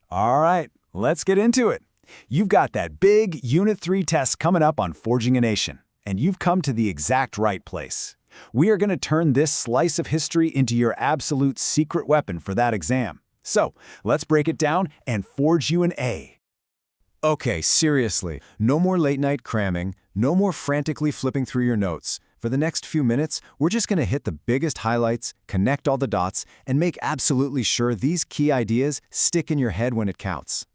All right, let's get into it. You've got that big Unit 3 test coming up on Forging a Nation, and you've come to the exact right place. We are going to turn this slice of history into your absolute secret weapon for that exam. So, let's break it down and forge you an A. Okay, seriously, no more late-night cramming, no more frantically flipping through your notes. For the next few minutes, we're just going to hit the biggest highlights, connect all the dots, and make absolutely sure these key ideas stick in your head when it counts.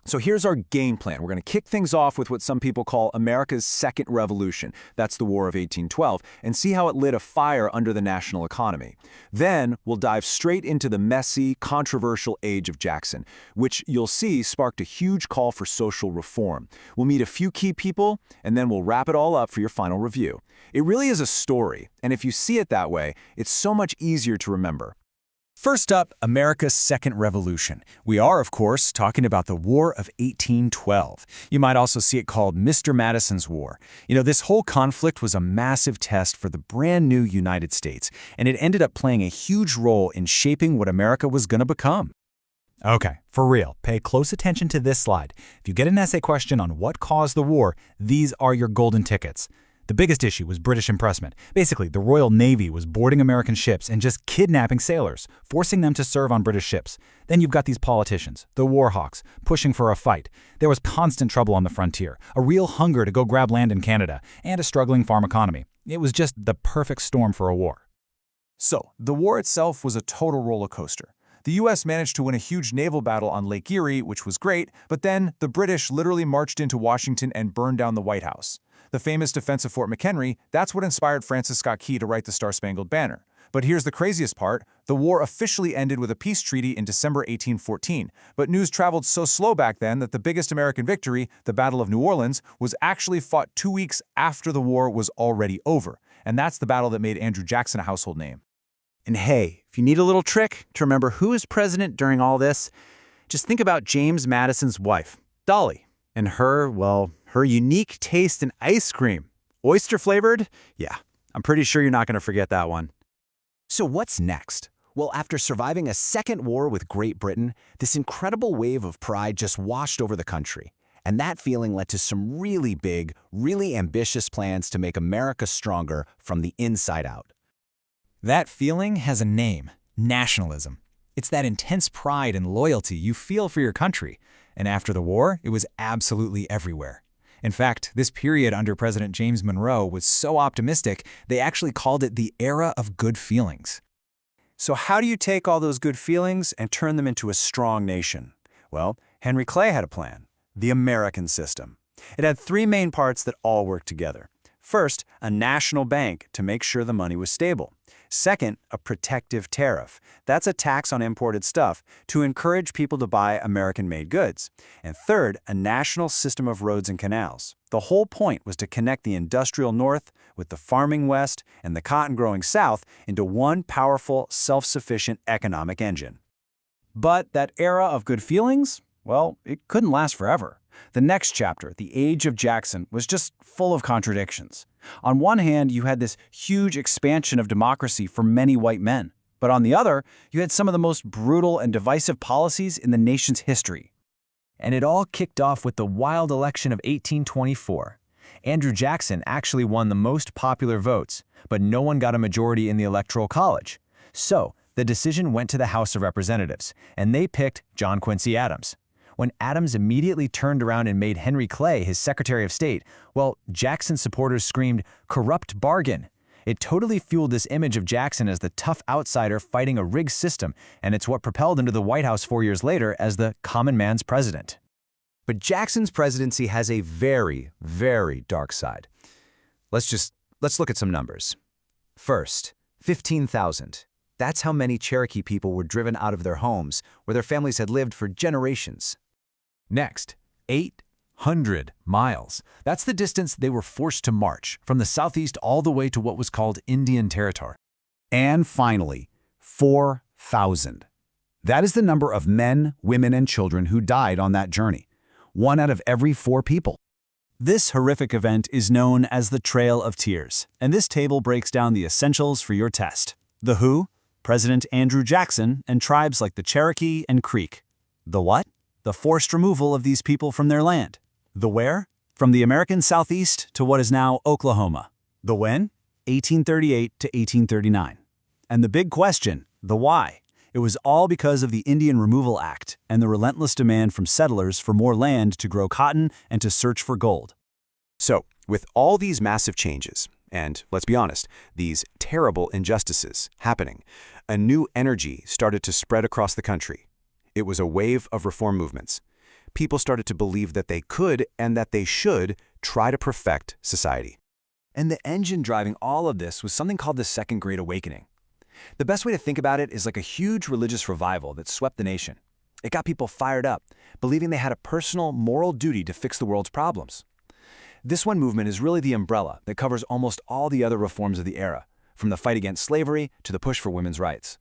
So here's our game plan. We're going to kick things off with what some people call America's Second Revolution. That's the War of 1812, and see how it lit a fire under the national economy. Then we'll dive straight into the messy, controversial age of Jackson, which you'll see sparked a huge call for social reform. We'll meet a few key people, and then we'll wrap it all up for your final review. It really is a story, and if you see it that way, it's so much easier to remember. First up, America's Second Revolution. We are, of course, talking about the War of 1812. You might also see it called Mr. Madison's War. This whole conflict was a massive test for the brand new United States, and it ended up playing a huge role in shaping what America was going to become. Okay, for real, pay close attention to this slide. If you get an essay question on what caused the war, these are your golden tickets. The biggest issue was British impressment. Basically, the Royal Navy was boarding American ships and just kidnapping sailors, forcing them to serve on British ships. Then you've got these politicians, the war hawks, pushing for a fight. There was constant trouble on the frontier, a real hunger to go grab land in Canada, and a struggling farm economy. It was just the perfect storm for a war. So, the war itself was a total roller coaster. The U.S. managed to win a huge naval battle on Lake Erie, which was great, but then the British literally marched into Washington and burned down the White House. The famous defense of Fort McHenry, that's what inspired Francis Scott Key to write the Star-Spangled Banner. But here's the craziest part. The war officially ended with a peace treaty in December 1814, but news traveled so slow back then that the biggest American victory, the Battle of New Orleans, was actually fought 2 weeks after the war was already over. And that's the battle that made Andrew Jackson a household name. And hey, if you need a little trick to remember who is president during all this, just think about James Madison's wife, Dolly, and her unique taste in ice cream. Oyster-flavored? Yeah, I'm pretty sure you're not going to forget that one. So what's next? Well, after surviving a second war with Great Britain, this incredible wave of pride just washed over the country. And that feeling led to some really big, really ambitious plans to make America stronger from the inside out. That feeling has a name: nationalism. It's that intense pride and loyalty you feel for your country. And after the war, it was absolutely everywhere. In fact, this period under President James Monroe was so optimistic, they actually called it the era of good feelings. So how do you take all those good feelings and turn them into a strong nation? Well, Henry Clay had a plan: the American system. It had three main parts that all worked together. First, a national bank to make sure the money was stable. Second, a protective tariff. That's a tax on imported stuff to encourage people to buy American-made goods. And third, a national system of roads and canals. The whole point was to connect the industrial North with the farming West and the cotton-growing South into one powerful, self-sufficient economic engine. But that era of good feelings, well, it couldn't last forever. The next chapter, the Age of Jackson, was just full of contradictions. On one hand, you had this huge expansion of democracy for many white men. But on the other, you had some of the most brutal and divisive policies in the nation's history. And it all kicked off with the wild election of 1824. Andrew Jackson actually won the most popular votes, but no one got a majority in the Electoral College. So, the decision went to the House of Representatives, and they picked John Quincy Adams. When Adams immediately turned around and made Henry Clay his Secretary of State, well, Jackson supporters screamed, "Corrupt bargain." It totally fueled this image of Jackson as the tough outsider fighting a rigged system, and it's what propelled him to the White House 4 years later as the common man's president. But Jackson's presidency has a very, very dark side. Let's look at some numbers. First, 15,000. That's how many Cherokee people were driven out of their homes, where their families had lived for generations. Next, 800 miles. That's the distance they were forced to march, from the southeast all the way to what was called Indian Territory. And finally, 4,000. That is the number of men, women, and children who died on that journey. 1 out of every 4 people. This horrific event is known as the Trail of Tears, and this table breaks down the essentials for your test. The who, President Andrew Jackson, and tribes like the Cherokee and Creek. The what? The forced removal of these people from their land. The where? From the American Southeast to what is now Oklahoma. The when? 1838 to 1839. And the big question, the why? It was all because of the Indian Removal Act and the relentless demand from settlers for more land to grow cotton and to search for gold. So, with all these massive changes, and let's be honest, these terrible injustices happening, a new energy started to spread across the country. It was a wave of reform movements. People started to believe that they could and that they should try to perfect society. And the engine driving all of this was something called the Second Great Awakening. The best way to think about it is like a huge religious revival that swept the nation. It got people fired up, believing they had a personal, moral duty to fix the world's problems. This one movement is really the umbrella that covers almost all the other reforms of the era, from the fight against slavery to the push for women's rights.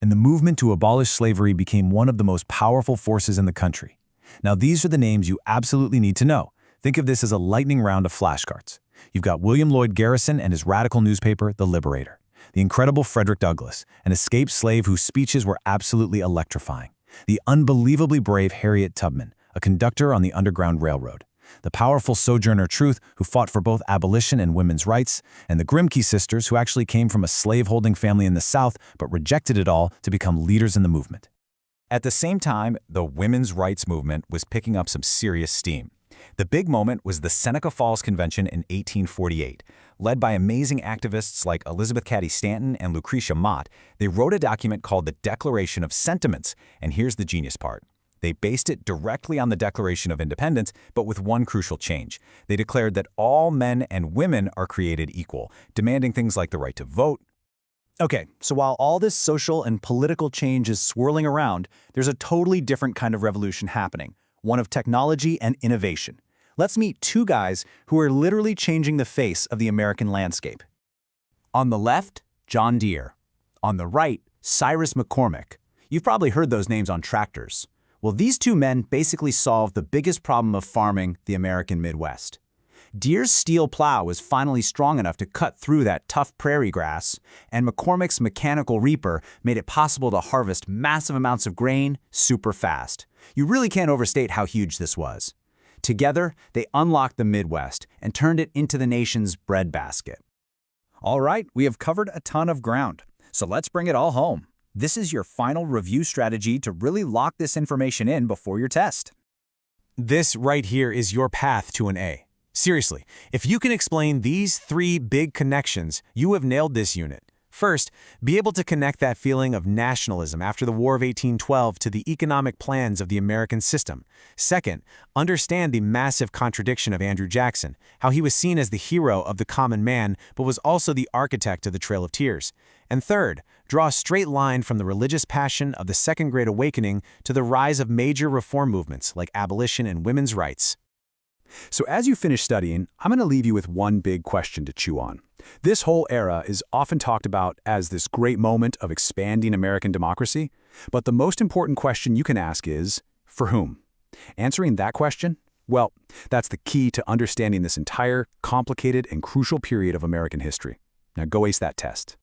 And the movement to abolish slavery became one of the most powerful forces in the country. Now, these are the names you absolutely need to know. Think of this as a lightning round of flashcards. You've got William Lloyd Garrison and his radical newspaper, The Liberator. The incredible Frederick Douglass, an escaped slave whose speeches were absolutely electrifying. The unbelievably brave Harriet Tubman, a conductor on the Underground Railroad. The powerful Sojourner Truth, who fought for both abolition and women's rights, and the Grimke sisters, who actually came from a slave-holding family in the South but rejected it all to become leaders in the movement. At the same time, the women's rights movement was picking up some serious steam. The big moment was the Seneca Falls Convention in 1848. Led by amazing activists like Elizabeth Cady Stanton and Lucretia Mott, they wrote a document called the Declaration of Sentiments, and here's the genius part. They based it directly on the Declaration of Independence, but with one crucial change. They declared that all men and women are created equal, demanding things like the right to vote. Okay, so while all this social and political change is swirling around, there's a totally different kind of revolution happening, one of technology and innovation. Let's meet two guys who are literally changing the face of the American landscape. On the left, John Deere. On the right, Cyrus McCormick. You've probably heard those names on tractors. Well, these two men basically solved the biggest problem of farming the American Midwest. Deere's steel plow was finally strong enough to cut through that tough prairie grass, and McCormick's mechanical reaper made it possible to harvest massive amounts of grain super fast. You really can't overstate how huge this was. Together, they unlocked the Midwest and turned it into the nation's breadbasket. All right, we have covered a ton of ground, so let's bring it all home. This is your final review strategy to really lock this information in before your test. This right here is your path to an A. Seriously, if you can explain these three big connections, you have nailed this unit. First, be able to connect that feeling of nationalism after the War of 1812 to the economic plans of the American system. Second, understand the massive contradiction of Andrew Jackson, how he was seen as the hero of the common man but was also the architect of the Trail of Tears. And third, draw a straight line from the religious passion of the Second Great Awakening to the rise of major reform movements like abolition and women's rights. So as you finish studying, I'm going to leave you with one big question to chew on. This whole era is often talked about as this great moment of expanding American democracy, but the most important question you can ask is, for whom? Answering that question, well, that's the key to understanding this entire, complicated, and crucial period of American history. Now go ace that test.